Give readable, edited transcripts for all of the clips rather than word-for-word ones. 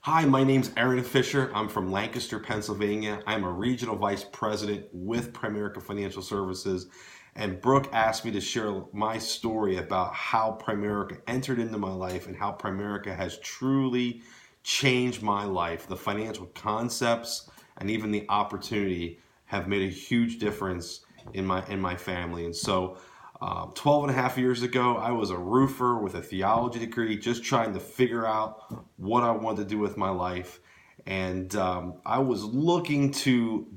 Hi, my name's Aaron Fisher. I'm from Lancaster, Pennsylvania. I'm a regional vice president with Primerica Financial Services. And Brooke asked me to share my story about how Primerica entered into my life and how Primerica has truly changed my life. The financial concepts and even the opportunity have made a huge difference in my family. And so 12 and a half years ago, I was a roofer with a theology degree, just trying to figure out what I wanted to do with my life. And I was looking to,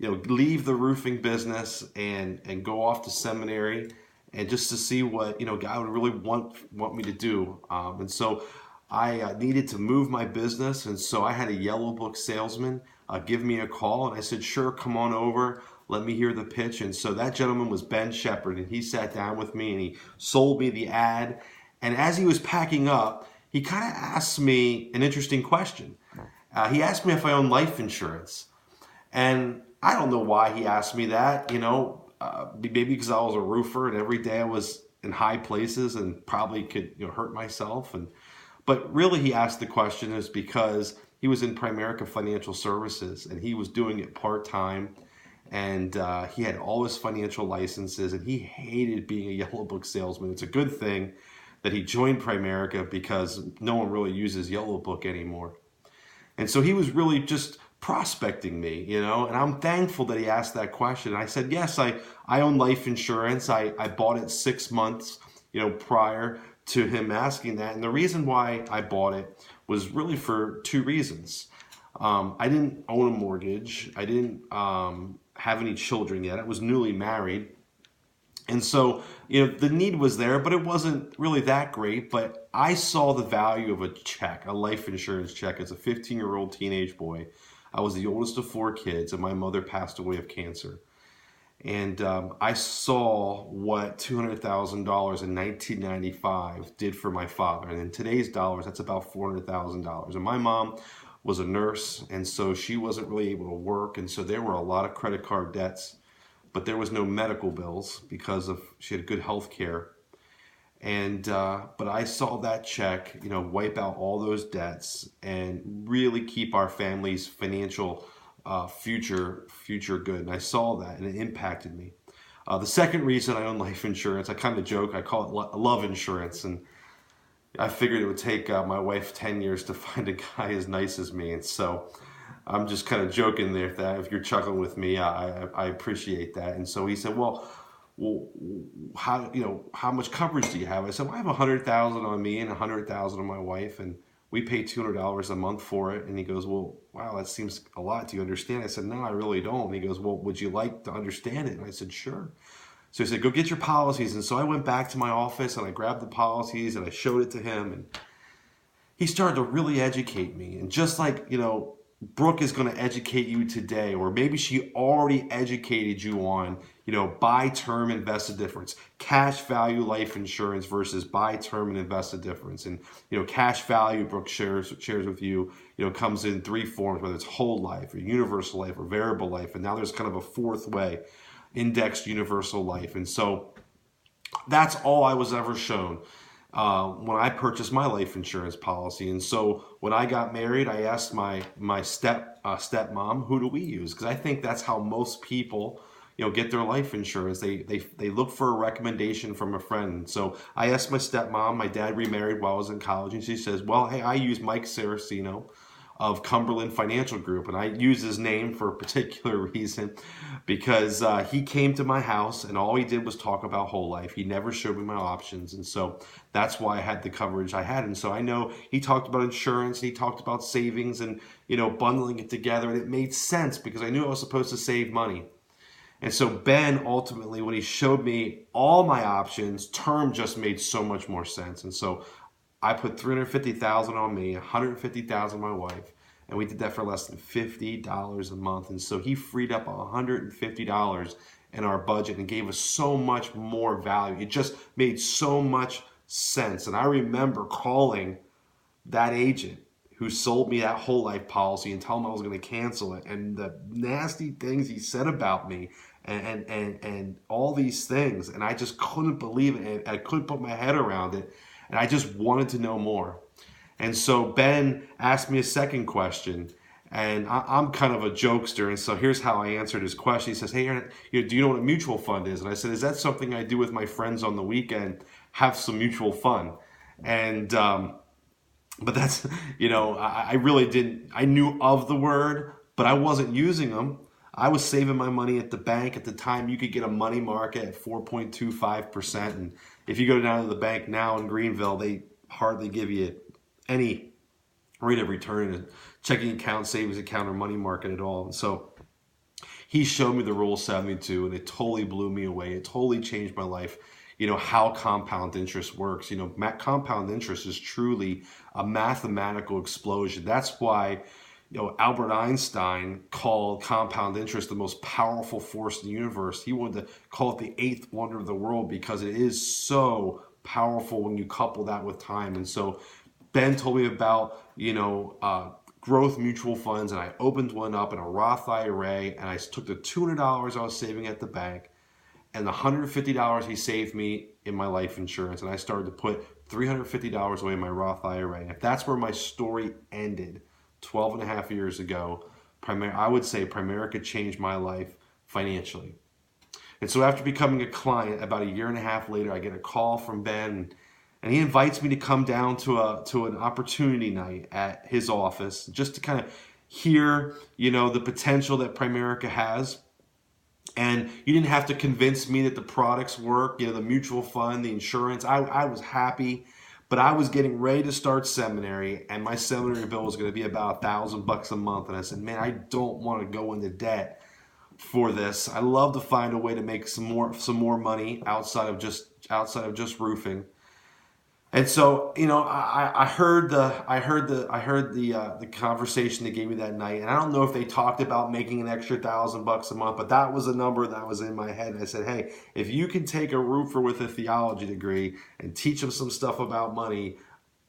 leave the roofing business and go off to seminary and just to see what, God would really want me to do. And so I needed to move my business. And so I had a yellow book salesman give me a call. And I said, sure, come on over. Let me hear the pitch. And so that gentleman was Ben Shepherd. And he sat down with me and he sold me the ad. And as he was packing up, he kind of asked me an interesting question. He asked me if I own life insurance. And I don't know why he asked me that, maybe because I was a roofer and every day I was in high places and probably could hurt myself. But really he asked the question is because he was in Primerica Financial Services and he was doing it part-time. And he had all his financial licenses and he hated being a yellow book salesman. It's a good thing that he joined Primerica because no one really uses yellow book anymore. And so he was really just prospecting me, and I'm thankful that he asked that question. And I said, yes, I own life insurance. I bought it 6 months, prior to him asking that. And the reason why I bought it was really for two reasons. I didn't own a mortgage. I didn't have any children yet. I was newly married. And so, the need was there, but it wasn't really that great. But I saw the value of a check, a life insurance check, as a 15-year-old teenage boy. I was the oldest of four kids, and my mother passed away of cancer. And I saw what $200,000 in 1995 did for my father. And in today's dollars, that's about $400,000. And my mom was a nurse, and so she wasn't really able to work. And so there were a lot of credit card debts, but there was no medical bills because she had good health care. And but I saw that check, wipe out all those debts and really keep our family's financial future good. And I saw that, and it impacted me. The second reason I own life insurance, I kind of joke, I call it love insurance, and I figured it would take my wife 10 years to find a guy as nice as me, and so I'm just kind of joking there. That if you're chuckling with me, I appreciate that. And so he said, well, how much coverage do you have? I said, well, I have 100,000 on me and 100,000 on my wife, and we pay $200 a month for it. And he goes, well, wow, that seems a lot. Do you understand? I said, no, I really don't. And he goes, well, would you like to understand it? And I said, sure. So he said, go get your policies. And so I went back to my office and I grabbed the policies and I showed it to him, and he started to really educate me. And just like, Brooke is going to educate you today, or maybe she already educated you on, buy term, invested difference, cash value life insurance versus buy term and invested difference. And, cash value, Brooke shares with you, comes in three forms, whether it's whole life or universal life or variable life. And now there's kind of a fourth way, indexed universal life. And so that's all I was ever shown when I purchased my life insurance policy. And so when I got married, I asked my stepmom, who do we use? Because I think that's how most people, get their life insurance. They look for a recommendation from a friend. So I asked my stepmom. My dad remarried while I was in college, and she says, well, hey, I use Mike Saraceno of Cumberland Financial Group. And I use his name for a particular reason because he came to my house and all he did was talk about whole life. He never showed me my options. And so that's why I had the coverage I had. And so I know he talked about insurance, and he talked about savings and, bundling it together. And it made sense because I knew I was supposed to save money. And so Ben, ultimately, when he showed me all my options, term just made so much more sense. And so I put $350,000 on me, $150,000 on my wife, and we did that for less than $50 a month. And so he freed up $150 in our budget and gave us so much more value. It just made so much sense. And I remember calling that agent who sold me that whole life policy and telling him I was going to cancel it, and the nasty things he said about me and all these things. And I just couldn't believe it. And I couldn't put my head around it. And I just wanted to know more. And so Ben asked me a second question, and I'm kind of a jokester, and so here's how I answered his question. He says, "Hey, Aaron, do you know what a mutual fund is?" And I said, "Is that something I do with my friends on the weekend? Have some mutual fun." And but that's, I really didn't. I knew of the word, but I wasn't using them. I was saving my money at the bank. At the time, you could get a money market at 4.25%. And if you go down to the bank now in Greenville, they hardly give you any rate of return in a checking account, savings account, or money market at all. And so he showed me the Rule 72, and it totally blew me away. It totally changed my life. How compound interest works. Compound interest is truly a mathematical explosion. That's why, Albert Einstein called compound interest the most powerful force in the universe. He wanted to call it the eighth wonder of the world because it is so powerful when you couple that with time. And so Ben told me about, growth mutual funds, and I opened one up in a Roth IRA, and I took the $200 I was saving at the bank and the $150 he saved me in my life insurance, and I started to put $350 away in my Roth IRA. And if that's where my story ended 12 and a half years ago, I would say Primerica changed my life financially. And so after becoming a client, about a year and a half later, I get a call from Ben, and he invites me to come down to an opportunity night at his office just to kind of hear, the potential that Primerica has. And you didn't have to convince me that the products work, the mutual fund, the insurance. I was happy, but I was getting ready to start seminary, and my seminary bill was going to be about $1,000 a month. And I said, man, I don't want to go into debt for this. I love to find a way to make some more money outside of just roofing. And so, I heard the conversation they gave me that night, and I don't know if they talked about making an extra $1,000 a month, but that was a number that was in my head. And I said, hey, if you can take a roofer with a theology degree and teach them some stuff about money,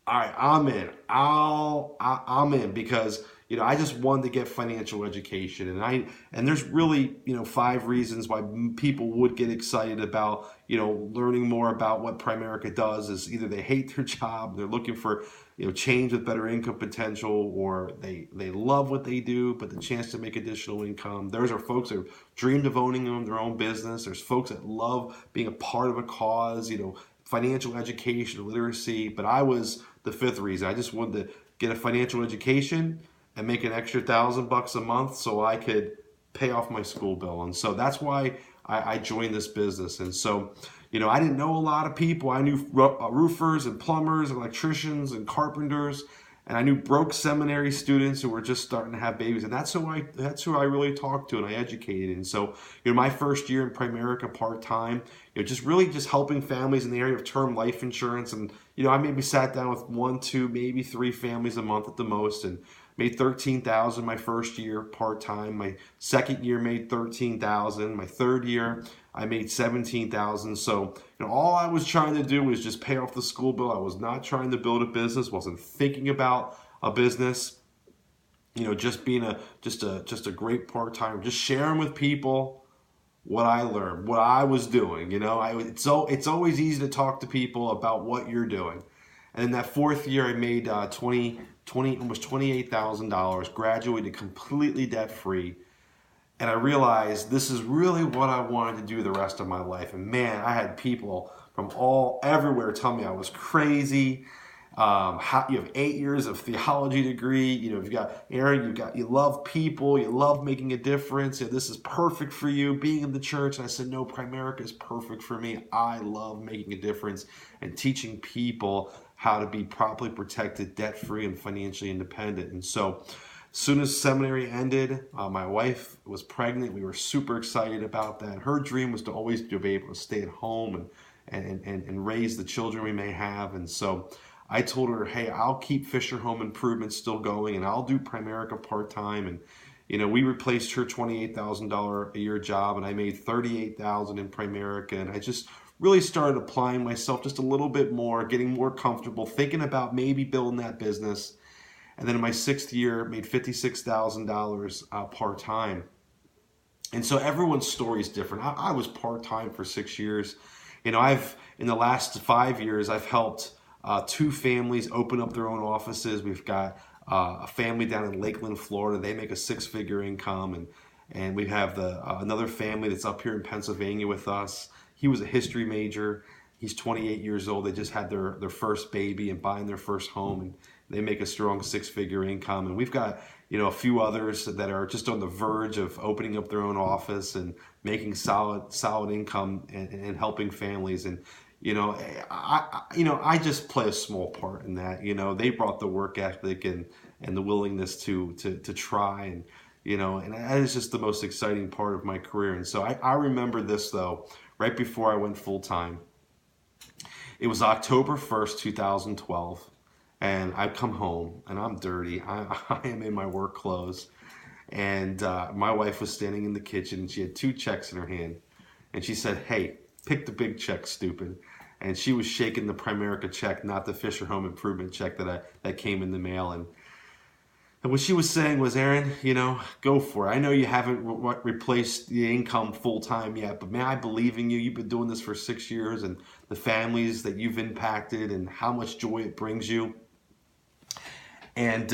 all right, I'm in. I'm in because I just wanted to get financial education, and there's really 5 reasons why people would get excited about learning more about what Primerica does. Is either they hate their job, they're looking for change with better income potential, or they love what they do but the chance to make additional income. Those are folks that dreamed of owning their own business. There's folks that love being a part of a cause, financial education, literacy. But I was the 5th reason. I just wanted to get a financial education and make an extra $1,000 a month so I could pay off my school bill. And so that's why I joined this business. And so, I didn't know a lot of people. I knew roofers and plumbers, electricians and carpenters, and I knew broke seminary students who were just starting to have babies. And that's who I really talked to and I educated. And so, my first year in Primerica part-time, just helping families in the area of term life insurance. And, I maybe sat down with 1, 2, maybe 3 families a month at the most, and made $13,000 my first year part-time. My second year made $13,000. My third year, I made $17,000. So, all I was trying to do was just pay off the school bill. I was not trying to build a business, wasn't thinking about a business. Just being just a great part-time, just sharing with people what I learned, what I was doing. It's always easy to talk to people about what you're doing. And in that 4th year, I made almost $28,000, graduated completely debt-free. And I realized this is really what I wanted to do the rest of my life. And man, I had people from everywhere tell me I was crazy. You have 8 years of theology degree. You've got Aaron. You love people. You love making a difference. This is perfect for you, being in the church. And I said, no, Primerica is perfect for me. I love making a difference and teaching people how to be properly protected, debt-free, and financially independent. And so, as soon as seminary ended, my wife was pregnant. We were super excited about that. Her dream was to always be able to stay at home and raise the children we may have. And so I told her, hey, I'll keep Fisher Home Improvement still going, and I'll do Primerica part-time. And, we replaced her $28,000 a year job, and I made $38,000 in Primerica. And I just really started applying myself just a little bit more, getting more comfortable, thinking about maybe building that business. And then in my 6th year, made $56,000 part-time. And so everyone's story is different. I was part-time for 6 years. In the last 5 years, I've helped two families open up their own offices. We've got a family down in Lakeland, Florida. They make a six-figure income, and we have another family that's up here in Pennsylvania with us. He was a history major. He's 28 years old. They just had their first baby and buying their first home, and they make a strong six-figure income. And we've got a few others that are just on the verge of opening up their own office and making solid income and helping families. And I just play a small part in that. They brought the work ethic and the willingness to try, and that is just the most exciting part of my career. And so I remember this, though, right before I went full time. It was October 1st, 2012, and I come home and I'm dirty. I am in my work clothes, and my wife was standing in the kitchen and she had two checks in her hand, and she said, "Hey, pick the big check, stupid." And she was shaking the Primerica check, not the Fisher Home Improvement check that came in the mail. And what she was saying was, "Aaron, go for it. I know you haven't replaced the income full time yet, but man, I believe in you. You've been doing this for 6 years, and the families that you've impacted and how much joy it brings you." And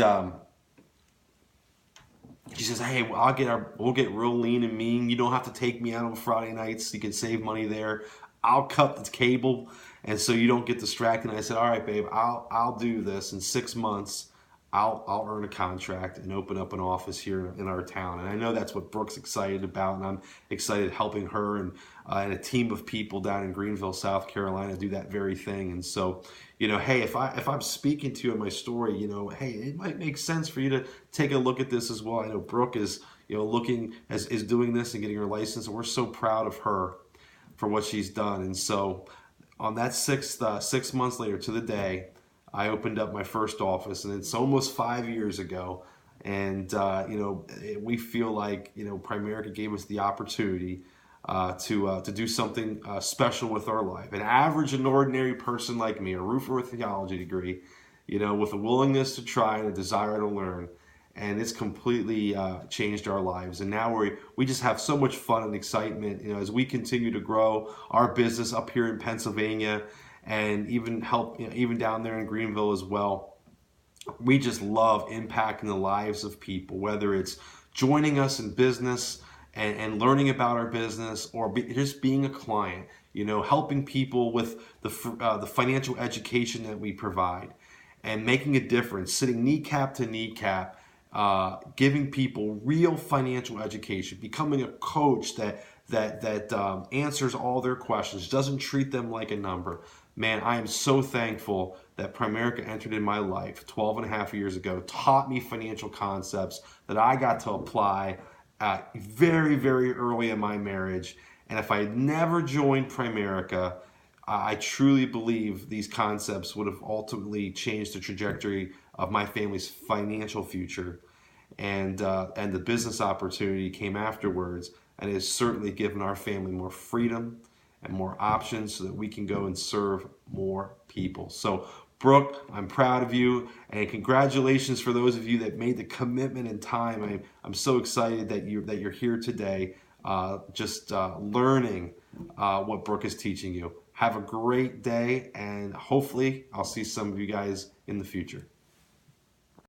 she says, "Hey, we'll get real lean and mean. You don't have to take me out on Friday nights. You can save money there. I'll cut the cable, and so you don't get distracted." And I said, "All right, babe, I'll do this in 6 months. I'll earn a contract and open up an office here in our town." And I know that's what Brooke's excited about, and I'm excited helping her and a team of people down in Greenville, South Carolina, do that very thing. And so, hey, if I'm speaking to you in my story, hey, it might make sense for you to take a look at this as well. I know Brooke is is doing this and getting her license, and we're so proud of her for what she's done. And so, on that 6 months later to the day, I opened up my first office, and it's almost 5 years ago. And we feel like Primerica gave us the opportunity to do something special with our life. An average and ordinary person like me, a roofer with a theology degree, with a willingness to try and a desire to learn, and it's completely changed our lives. And now we just have so much fun and excitement, as we continue to grow our business up here in Pennsylvania, and even help, even down there in Greenville as well. We just love impacting the lives of people, whether it's joining us in business and learning about our business, or just being a client, helping people with the financial education that we provide and making a difference, sitting kneecap to kneecap, giving people real financial education, becoming a coach that answers all their questions, doesn't treat them like a number. Man, I am so thankful that Primerica entered in my life 12 and a half years ago, taught me financial concepts that I got to apply very, very early in my marriage. And if I had never joined Primerica, I truly believe these concepts would have ultimately changed the trajectory of my family's financial future. And the business opportunity came afterwards, and it has certainly given our family more freedom and more options so that we can go and serve more people. So, Brooke, I'm proud of you, and congratulations for those of you that made the commitment and time. I'm so excited that you're here today, learning what Brooke is teaching you. Have a great day, and hopefully I'll see some of you guys in the future.